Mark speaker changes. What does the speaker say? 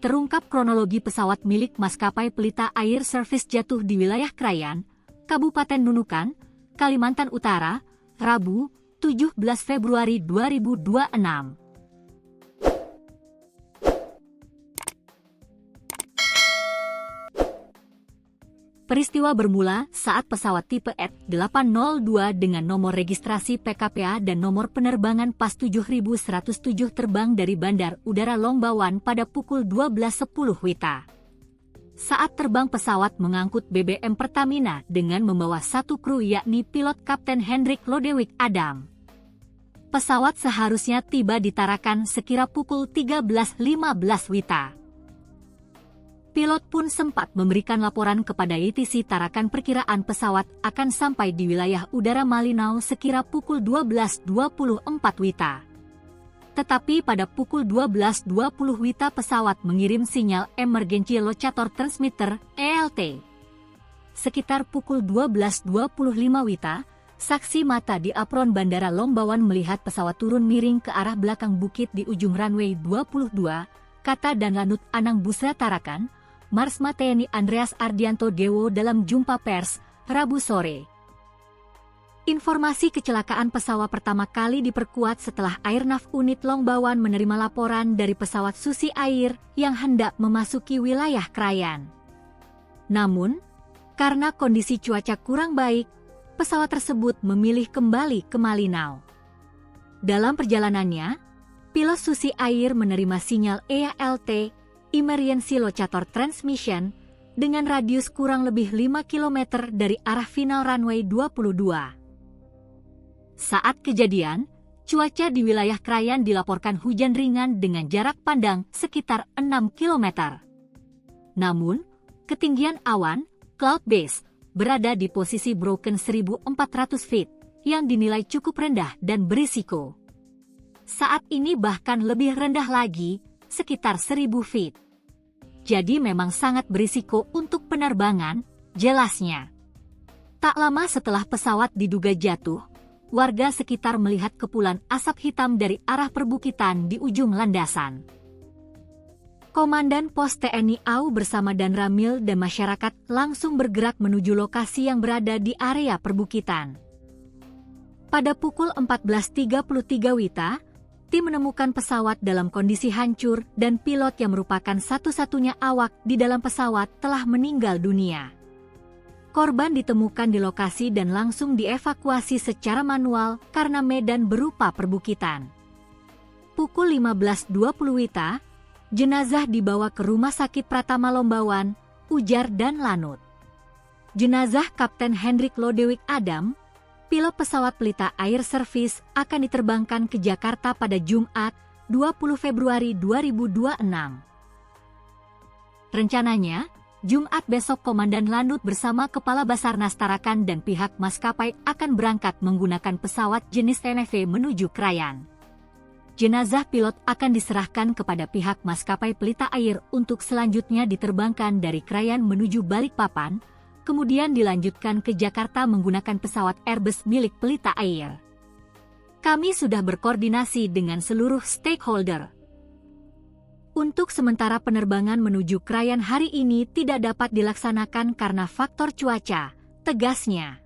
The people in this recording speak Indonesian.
Speaker 1: terungkap kronologi pesawat milik maskapai Pelita Air Service jatuh di wilayah Krayan, Kabupaten Nunukan, Kalimantan Utara, Rabu, 17 Februari 2026. Peristiwa bermula saat pesawat tipe ET-802 dengan nomor registrasi PKPA dan nomor penerbangan PAS 7107 terbang dari Bandar Udara Longbawan pada pukul 12.10 WITA. Saat terbang pesawat mengangkut BBM Pertamina dengan membawa satu kru yakni pilot Kapten Hendrik Lodewijk Adam. Pesawat seharusnya tiba di Tarakan sekira pukul 13.15 WITA. Pilot pun sempat memberikan laporan kepada ITC Tarakan perkiraan pesawat akan sampai di wilayah udara Malinau sekira pukul 12.24 WITA. Tetapi pada pukul 12.20 WITA pesawat mengirim sinyal Emergency Locator Transmitter (ELT). Sekitar pukul 12.25 WITA, saksi mata di apron Bandara Longbawan melihat pesawat turun miring ke arah belakang bukit di ujung runway 22, kata Danlanut Anang Busra Tarakan, Marsma TNI Andreas Ardianto Dewo dalam jumpa pers, Rabu sore. Informasi kecelakaan pesawat pertama kali diperkuat setelah Airnav Unit Longbawan menerima laporan dari pesawat Susi Air yang hendak memasuki wilayah Krayan. Namun, karena kondisi cuaca kurang baik, pesawat tersebut memilih kembali ke Malinau. Dalam perjalanannya, pilot Susi Air menerima sinyal ELT, Emergency Locator Transmission, dengan radius kurang lebih 5 km dari arah final runway 22. Saat kejadian, cuaca di wilayah Krayan dilaporkan hujan ringan dengan jarak pandang sekitar 6 km. Namun, ketinggian awan, cloud base, berada di posisi broken 1.400 feet, yang dinilai cukup rendah dan berisiko. Saat ini bahkan lebih rendah lagi, sekitar 1.000 feet. Jadi memang sangat berisiko untuk penerbangan, jelasnya. Tak lama setelah pesawat diduga jatuh, warga sekitar melihat kepulan asap hitam dari arah perbukitan di ujung landasan. Komandan Pos TNI AU bersama Danramil dan masyarakat langsung bergerak menuju lokasi yang berada di area perbukitan. Pada pukul 14.33 WITA, tim menemukan pesawat dalam kondisi hancur dan pilot yang merupakan satu-satunya awak di dalam pesawat telah meninggal dunia. Korban ditemukan di lokasi dan langsung dievakuasi secara manual karena medan berupa perbukitan. Pukul 15.20 WITA, jenazah dibawa ke Rumah Sakit Pratama Lombawan, ujar Danlanut. Jenazah Kapten Hendrik Lodewijk Adam, pilot pesawat Pelita Air Service, akan diterbangkan ke Jakarta pada Jumat, 20 Februari 2026. Rencananya, Jumat besok Komandan Lanut bersama Kepala Basarnas Tarakan dan pihak maskapai akan berangkat menggunakan pesawat jenis NV menuju Krayan. Jenazah pilot akan diserahkan kepada pihak maskapai Pelita Air untuk selanjutnya diterbangkan dari Krayan menuju Balikpapan, kemudian dilanjutkan ke Jakarta menggunakan pesawat Airbus milik Pelita Air. Kami sudah berkoordinasi dengan seluruh stakeholder. Untuk sementara penerbangan menuju Krayan hari ini tidak dapat dilaksanakan karena faktor cuaca, tegasnya.